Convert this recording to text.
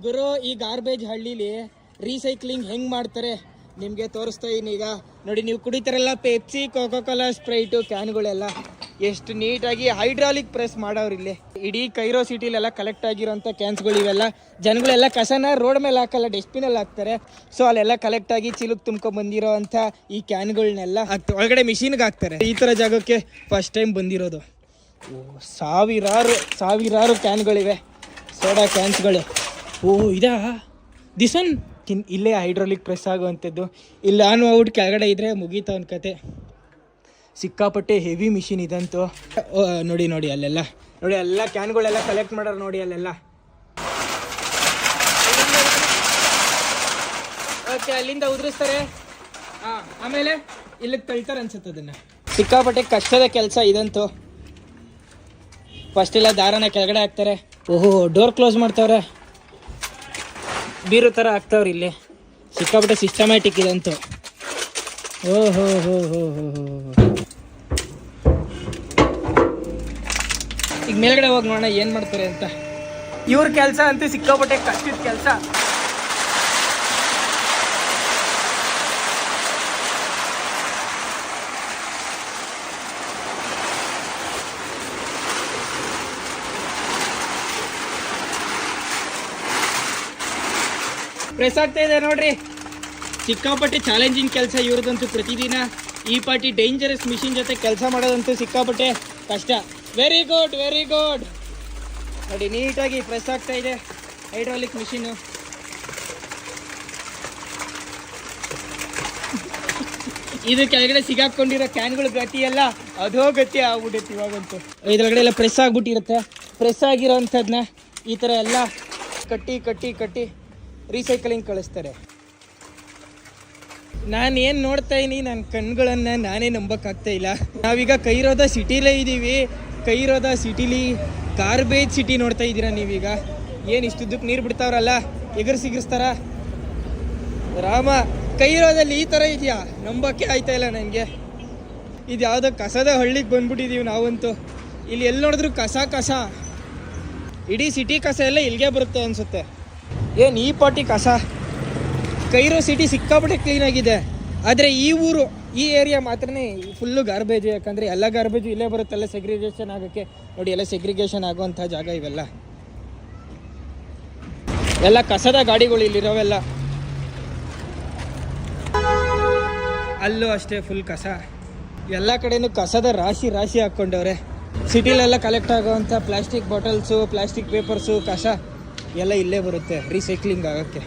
ಗುರು ಈ ಗಾರ್ಬೇಜ್ ಹಳ್ಳಿಲಿ ರೀಸೈಕ್ಲಿಂಗ್ ಹೆಂಗ್ ಮಾಡ್ತಾರೆ ನಿಮಗೆ ತೋರಿಸ್ತಾ ಇದೀನಿ. ಈಗ ನೋಡಿ, ನೀವು ಕುಡಿತಾರಲ್ಲ ಪೆಪ್ಸಿ, ಕೋಕೋ ಕೋಲಾ, ಸ್ಪ್ರೈಟು ಕ್ಯಾನ್ಗಳೆಲ್ಲ ಎಷ್ಟು ನೀಟಾಗಿ ಹೈಡ್ರಾಲಿಕ್ ಪ್ರೆಸ್ ಮಾಡೋರು ಇಲ್ಲಿ. ಇಡೀ ಕೈರೋ ಸಿಟಿಲೆಲ್ಲ ಕಲೆಕ್ಟ್ ಆಗಿರೋಂಥ ಕ್ಯಾನ್ಸ್ಗಳು ಇವೆಲ್ಲ. ಜನಗಳೆಲ್ಲ ಕಸನ ರೋಡ್ ಮೇಲೆ ಹಾಕಲ್ಲ, ಡಸ್ಟ್ಬಿನಲ್ಲಿ ಹಾಕ್ತಾರೆ. ಸೊ ಅಲ್ಲೆಲ್ಲ ಕಲೆಕ್ಟ್ ಆಗಿ ಚೀಲಕ್ಕೆ ತುಂಬ್ಕೊಂಡು ಬಂದಿರೋ ಅಂಥ ಈ ಕ್ಯಾನ್ಗಳನ್ನೆಲ್ಲ ಒಳಗಡೆ ಮಿಷಿನ್ಗೆ ಹಾಕ್ತಾರೆ. ಈ ಥರ ಜಾಗಕ್ಕೆ ಫಸ್ಟ್ ಟೈಮ್ ಬಂದಿರೋದು. ಸಾವಿರಾರು ಕ್ಯಾನ್ಗಳಿವೆ, ಸೋಡಾ ಕ್ಯಾನ್ಸ್ಗಳು. ಇದಾ ದಿಸನ್ ಇಲ್ಲೇ ಹೈಡ್ರಾಲಿಕ್ ಪ್ರೆಸ್ ಆಗುವಂಥದ್ದು. ಇಲ್ಲಿ ಆನ್ ಔಟ್ ಕೆಳಗಡೆ ಇದ್ರೆ ಮುಗೀತಾ ಒಂದು ಕತೆ. ಸಿಕ್ಕಾಪಟ್ಟೆ ಹೆವಿ ಮಿಷಿನ್ ಇದಂತೂ. ನೋಡಿ ಅಲ್ಲೆಲ್ಲ ನೋಡಿ, ಎಲ್ಲ ಕ್ಯಾನ್ಗಳೆಲ್ಲ ಕಲೆಕ್ಟ್ ಮಾಡೋರು ನೋಡಿ ಅಲ್ಲೆಲ್ಲ. ಓಕೆ, ಅಲ್ಲಿಂದ ಉದುರಿಸ್ತಾರೆ. ಆಮೇಲೆ ಇಲ್ಲಿಗೆ ತಳ್ತಾರೆ ಅನ್ಸುತ್ತೆ ಅದನ್ನು. ಸಿಕ್ಕಾಪಟ್ಟೆ ಕಷ್ಟದ ಕೆಲಸ ಇದಂತೂ. ಫಸ್ಟ್ ಎಲ್ಲ ದಾರನ ಕೆಳಗಡೆ ಹಾಕ್ತಾರೆ. ಡೋರ್ ಕ್ಲೋಸ್ ಮಾಡ್ತಾವ್ರೆ, ಬೀರು ಥರ ಹಾಕ್ತಾವ್ರಿ ಇಲ್ಲಿ. ಸಿಕ್ಕಾಪಟ್ಟೆ ಸಿಸ್ಟಮ್ಯಾಟಿಕ್ ಇದಂತೂ. ಈಗ ಮೇಲ್ಗಡೆ ಹೋಗಿ ನೋಡೋಣ ಏನು ಮಾಡ್ತಾರೆ ಅಂತ. ಇವ್ರ ಕೆಲಸ ಅಂತೂ ಸಿಕ್ಕಾಪಟ್ಟೆ ಕಷ್ಟದ ಕೆಲಸ. ಪ್ರೆಸ್ ಆಗ್ತಾ ಇದೆ ನೋಡ್ರಿ. ಸಿಕ್ಕಾಪಟ್ಟೆ ಚಾಲೆಂಜಿಂಗ್ ಕೆಲಸ ಇವ್ರದಂತೂ. ಪ್ರತಿದಿನ ಈ ಪಾರ್ಟಿ ಡೇಂಜರಸ್ ಮಿಷಿನ್ ಜೊತೆ ಕೆಲಸ ಮಾಡೋದಂತೂ ಸಿಕ್ಕಾಪಟ್ಟೆ ಕಷ್ಟ. ವೆರಿ ಗುಡ್ ನೋಡಿ, ನೀಟಾಗಿ ಪ್ರೆಸ್ ಆಗ್ತಾ ಇದೆ ಹೈಡ್ರಾಲಿಕ್ ಮಿಷಿನು. ಇದು ಕೆಳಗಡೆ ಸಿಗಾಕೊಂಡಿರೋ ಕ್ಯಾನ್ಗಳು ಗತಿ ಎಲ್ಲ ಅದೋ ಗತಿ ಆಗ್ಬಿಟ್ಟೈತಿ ಇವಾಗಂತೂ. ಇದ್ರಗಡೆ ಎಲ್ಲ ಪ್ರೆಸ್ ಆಗ್ಬಿಟ್ಟಿರುತ್ತೆ. ಪ್ರೆಸ್ ಆಗಿರೋ ಅಂಥದ್ದನ್ನ ಈ ಥರ ಎಲ್ಲ ಕಟ್ಟಿ ರೀಸೈಕ್ಲಿಂಗ್ ಕಳಿಸ್ತಾರೆ. ನಾನೇನು ನೋಡ್ತಾ ಇದೀನಿ, ನನ್ನ ಕಣ್ಗಳನ್ನು ನಾನೇ ನಂಬಕ್ಕಾಗ್ತಾ ಇಲ್ಲ. ನಾವೀಗ ಕೈರೋದ ಸಿಟಿಲೇ ಇದ್ದೀವಿ. ಕೈರೋದ ಸಿಟಿಲಿ ಗಾರ್ಬೇಜ್ ಸಿಟಿ ನೋಡ್ತಾ ಇದ್ದೀರಾ ನೀವೀಗ. ಏನು ಇಷ್ಟುದ್ದಕ್ಕೆ ನೀರು ಬಿಡ್ತಾವ್ರಲ್ಲ, ಎಗರ್ಸಿಗಿರ್ಸ್ತಾರ ರಾಮ. ಕೈರೋದಲ್ಲಿ ಈ ಥರ ಇದೆಯಾ, ನಂಬಕ್ಕೆ ಆಯ್ತಾ ಇಲ್ಲ ನನಗೆ. ಇದು ಯಾವುದೋ ಕಸದ ಹಳ್ಳಿಗೆ ಬಂದ್ಬಿಟ್ಟಿದ್ದೀವಿ ನಾವಂತೂ. ಇಲ್ಲಿ ಎಲ್ಲಿ ನೋಡಿದ್ರು ಕಸ. ಇಡೀ ಸಿಟಿ ಕಸ ಎಲ್ಲ ಇಲ್ಲಿಗೆ ಬರುತ್ತೆ ಅನಿಸುತ್ತೆ. ಏನು ಈ ಪಾಟಿ ಕಸ. ಕೈರೋ ಸಿಟಿ ಸಿಕ್ಕಾಪಟ್ಟೆ ಕ್ಲೀನಾಗಿದೆ, ಆದರೆ ಈ ಊರು, ಈ ಏರಿಯಾ ಮಾತ್ರನೇ ಫುಲ್ಲು ಗಾರ್ಬೇಜು. ಯಾಕಂದರೆ ಎಲ್ಲ ಗಾರ್ಬೇಜು ಇಲ್ಲೇ ಬರುತ್ತೆಲ್ಲ ಸೆಗ್ರಿಗೇಷನ್ ಆಗೋಕ್ಕೆ. ನೋಡಿ, ಎಲ್ಲ ಸೆಗ್ರಿಗೇಷನ್ ಆಗುವಂಥ ಜಾಗ ಇವೆಲ್ಲ. ಎಲ್ಲ ಕಸದ ಗಾಡಿಗಳು ಇಲ್ಲಿರೋವೆಲ್ಲ. ಅಲ್ಲೂ ಅಷ್ಟೇ ಫುಲ್ ಕಸ. ಎಲ್ಲ ಕಡೆಯೂ ಕಸದ ರಾಶಿ ಹಾಕ್ಕೊಂಡವ್ರೆ. ಸಿಟಿಲೆಲ್ಲ ಕಲೆಕ್ಟ್ ಆಗೋವಂಥ ಪ್ಲಾಸ್ಟಿಕ್ ಬಾಟಲ್ಸು, ಪ್ಲಾಸ್ಟಿಕ್ ಪೇಪರ್ಸು, ಕಸ ಎಲ್ಲ ಇಲ್ಲೇ ಬರುತ್ತೆ ರೀಸೈಕ್ಲಿಂಗ್ ಆಗೋಕ್ಕೆ.